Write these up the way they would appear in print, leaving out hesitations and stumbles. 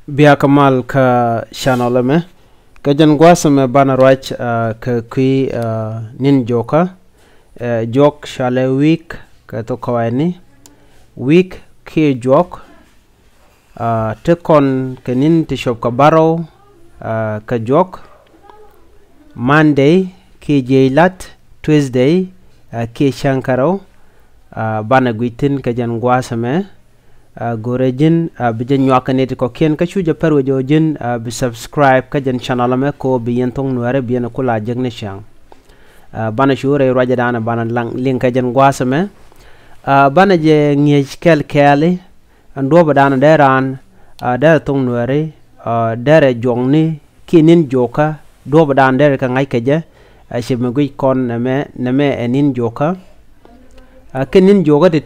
Bia kamal ka channel me ka jan gwasa me bana right ka kui nin joka jok shale week ka to kawani week ki jok te kon ka nin te shop ka baro ka jok Monday ki jeilat Tuesday ki shankaro bana guitin ka jan gwasa me gorejin bijan nyakaneti ko ken ka chuja perwe jojin bi subscribe ka jan channel me ko bi yentong nuare bi na kula jegne shang bana shure raja dana bana link ka jan gwasa me bana je ngej kel kele ando badana deran der tong nuare dere jongni kinin joka do badan der ka ngai keje shime gui kon neme enin joka kenin joka ti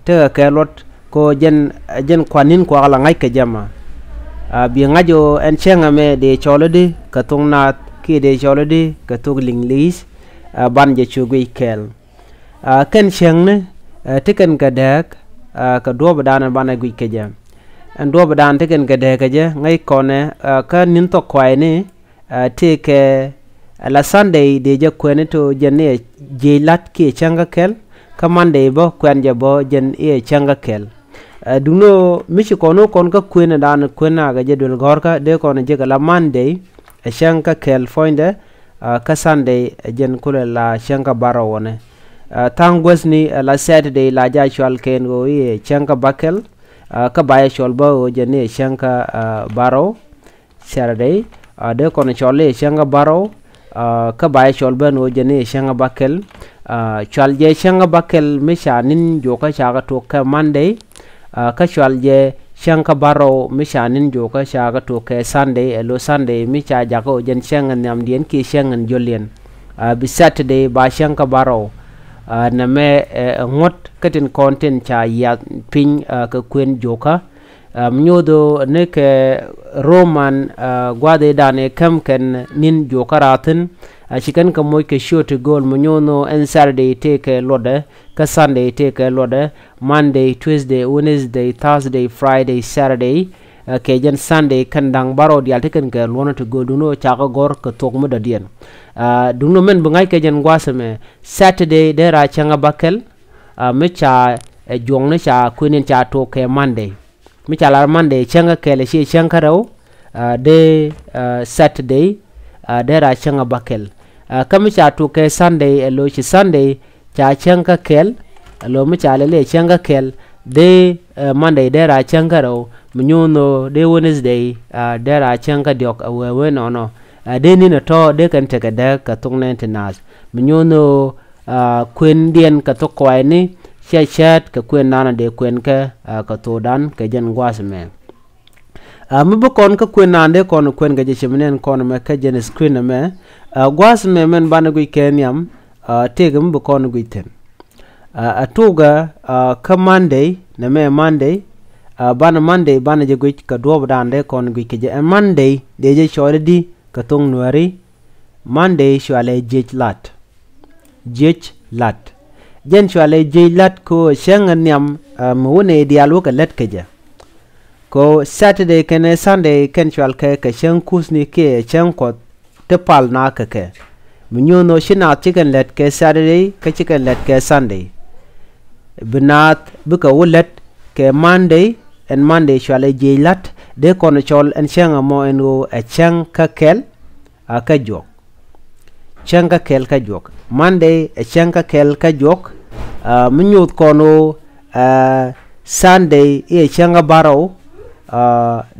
te ke lot ko jen kwanin kwa la ngai ke jama bi ngajo en chenga me de cholodi ka tungna ki de cholodi ka tug linglis ban je chugui kel ken chengne tiken ka dak ka do badana bana gui ke jam en do badan tiken ka de ka je ngai kone ka nin to kwai ni te ke la Sunday de je kwene to jenne je lat ki changa kel kamande bo kwanje bo jen e changa kel duno michi kono kon ka kwena dan kwena ga jedul gorka de kono je la Monday e changa kel foinde ka Sunday jen kula la changa baro wone tangwesni la Saturday la ja chwal ken go e changa bakel ka baya chol bo jen e changa baro Saturday de kono chole changa baro ka baya chol ben o jen e changa bakel chwal je changa bakel misha nin joka chaga to ka Monday ka chwal je changa baro misha nin joka chaga to ka Sunday elo Sunday misha jago jen changa nam dien ki changa jolien bi Saturday ba changa baro na me ngot katin content cha ya pin ka kwen joka mnyodo ne ke Roman gwade dane kam ken nin joka ratin chicken ka moy ke show to goal munyono en Saturday take lode ka Sunday take lode Monday Tuesday Wednesday Thursday Friday Saturday ke jen Sunday kan dang baro dial teken ke lona to go duno chaka gor ka tok mu da dien duno men bungai ke jen gwasame Saturday de ra changa bakel me cha jong ne cha kunin cha to ke Monday me cha la Monday changa ke le chi changa raw de Saturday de ra changa bakel kami cha to ke Sunday elo chi Sunday cha changa kel elo mi cha le changa kel de Monday de ra changa ro mnyuno de Wednesday de ra changa diok awewe no de ni no to de kan te da ka tung maintenance mnyuno kwen dien ka to kwai ni chat ka kwen nana de kwen ka ka to dan ka jen gwasme mu kon ka kwen nande kon kwen ga je chimnen kon me ka jen screen me gwas me men bana gui kenyam tegum bu kon gui ten atuga ka Monday na me Monday bana Monday bana je gui ka do dande kon gui ke je Monday de je choredi ka tung nuari Monday shwale jechlat jen shwale jechlat ko shanganiam mu ne dialu ka let ke je ko Saturday kene Sunday ken chwal ke ka shan kusni ke chan ko te pal na ke munyono shina chicken let ke Saturday ka chicken let ke Sunday binat buka wulet ke Monday and Monday chwale jeilat de kono chol en changa mo eno a chang ka kel ka jok changa kel ka jok Monday a changa kel ka jok munyot kono Sunday e changa baro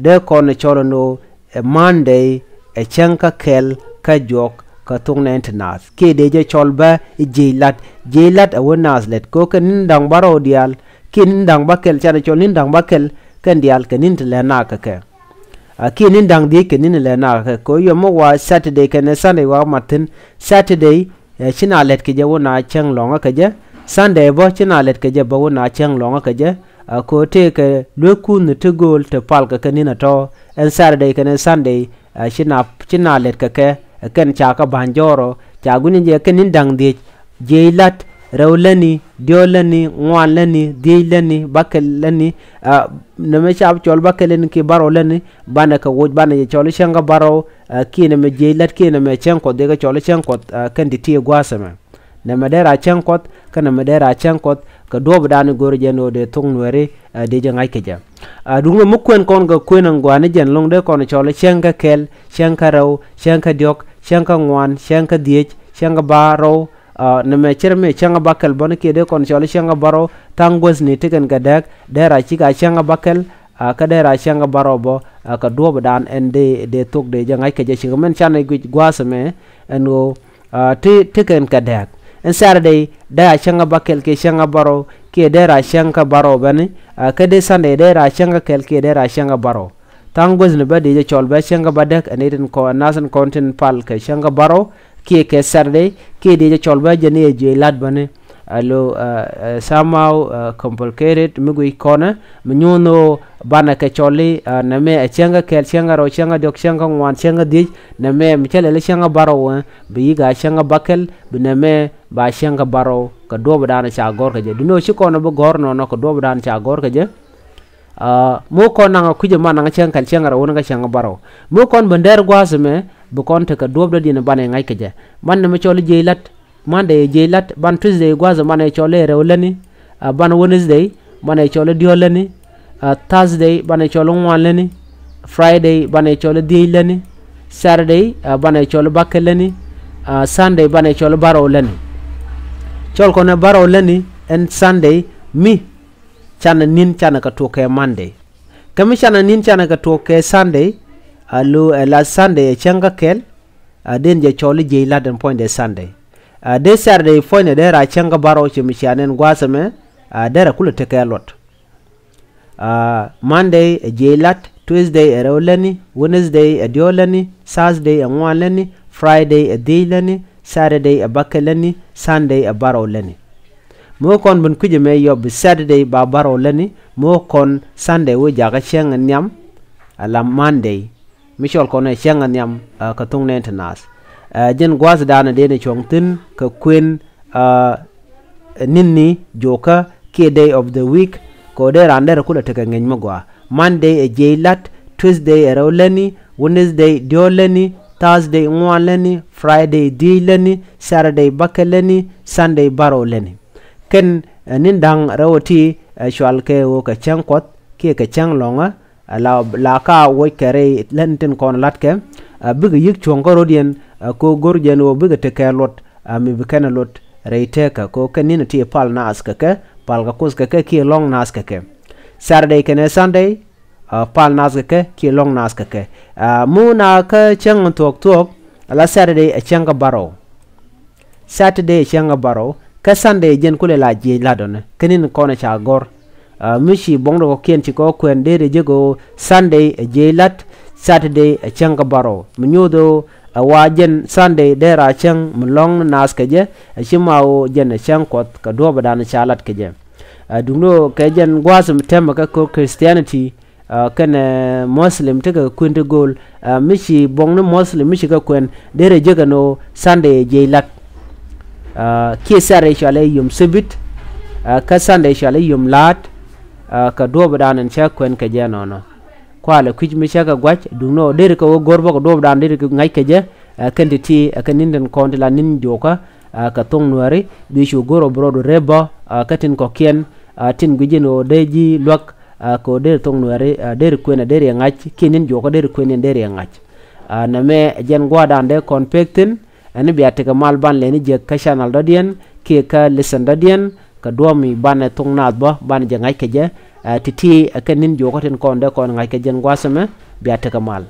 de kono cholono Monday e chanka kel ka jok ka tung maintenance ke de je cholba jeilat awanas let ko kan dang baro dial kin dang bakel chana cholin dang bakel kan dial kanin le na ka ke kin dang di kanin le na ka ko yo mo wa Saturday kan Sunday wa matin Saturday china let ke je wona chang longa ka je Sunday bo china let ke je bo wona chang longa ka je ko te ke lokun to gol te pal ka kanin to en Saturday kan Sunday china let ka ke ken cha ka banjoro cha gunin je kenin dang di jeilat rew leni dio leni ngwan leni di leni bakel leni na me chab chol bakel leni ki baro leni bana ka woj bana ye chol shanga baro ki na me jelat ki na me chenko de ga chol chenko kan di tie gwasama na me dera chenkot kana me dera chenkot ka dob dan gor jeno de tung nwere de jangai keja dunga mukwen kon ga kwen ngwane jen long de kon chol chenga kel chenka raw chenka diok chenka ngwan chenka diech chenga baro na me cherme chenga bakel bon ke de kon chol chenga baro tangos ni tiken gadak dera chika chenga bakel ka dera chenga baro bo ka dob dan ende de tuk de jangai keja chimen chane gwasame eno tiken gadak en Saturday da changa bakel ke changa baro ke dera changa baro bani ka de Sunday dera changa kel ke dera changa baro tangos ne bade je chol ba changa badak aneten ko nasan content pal ke changa baro ke Saturday ke de je chol ba je ne je lad bani alo somehow complicated mugui kona mnyuno bana ke choli na me changa kel changa ro changa dok changa ngwan changa di na me michele le changa baro bi ga changa bakel bi na me ba changa baro ka do badana cha gor ka je dino shi kono bo gor no ko do badana cha gor ka je mo kon na ku je man nga changa kel changa ro nga changa baro mo kon bender gwasme bu kon te ka do do dina bana ngai ka je man na me choli je lat Monday jelat ban Tuesday gwaza mana chole rewleni ban Wednesday mana chole dioleni Thursday bana chole ngwaleni Friday bana chole diileni Saturday bana chole bakeleni Sunday bana chole baroleni chol kono baroleni and Sunday mi chana nin chana ka toke Monday kami chana nin chana ka toke Sunday alu la Sunday changa kel den je chole jelat and point de Sunday de Saturday foine de ra changa baro chimichanen gwasame dera kula tekelot Monday jelat Tuesday eroleni Wednesday adioleni Thursday angwaleni Friday adileni Saturday abakeleni Sunday abaroleni mo kon bun kuje me yob Saturday ba baroleni mo kon Sunday wo jaga chenga nyam ala Monday michol kono chenga nyam katung nentenas jen gwas dana dene chongtin ka queen ninni joka ke day of the week ko de rande kula teka ngeng magwa Monday jelat Tuesday eroleni Wednesday dioleni Thursday ngwaleni Friday dileni Saturday bakeleni Sunday baroleni ken nindang rawati shwal ke wo ka chankot ke ka changlonga la ka wo kare lenten kon latke biga yik chongo rodien ko gorjen wo biga tekelot mi bikana lot reiteka ko kanina ti pal na askake pal ga kuska ke ki long na askake Saturday kene Sunday pal na askake ki long na askake muna ka chang tok la Saturday a changa baro Saturday changa baro ka Sunday jen kule la je ladon kanin kona cha gor mishi bongdo ko ken ti ko kwende jego Sunday je lat Saturday a changa baro mnyodo wajen Sunday dera chang mlong nas keje shimawo jen chang kot ka do badana chalat keje dungno kejen gwasum tema ka ko Christianity kana Muslim tega kwende gol mishi bongno Muslim mishi ka kwen dere jega no Sunday je lat ki sare shale yum sibit ka Sunday shale yum lat ka do badana cha kwen keje no kwale kuj mi chaga gwach dungno dere ko gorbo ko do dan dere ko ngai keje kandi ti akaninden konde la nin joka ka tong nuari bi shu goro brodo reba katin ko ken tin gujino deji lok ko dere tong nuari dere kwena dere ngach kinin joka dere kwenen dere ngach na me jen gwadan de konpektin ani biate ka malban leni je ka channel dodien ke ka listen dodien ka domi bane tong nat ba ban je ngai keje titi akanin joka tin konde kon ngai kejen gwasame biate ka mal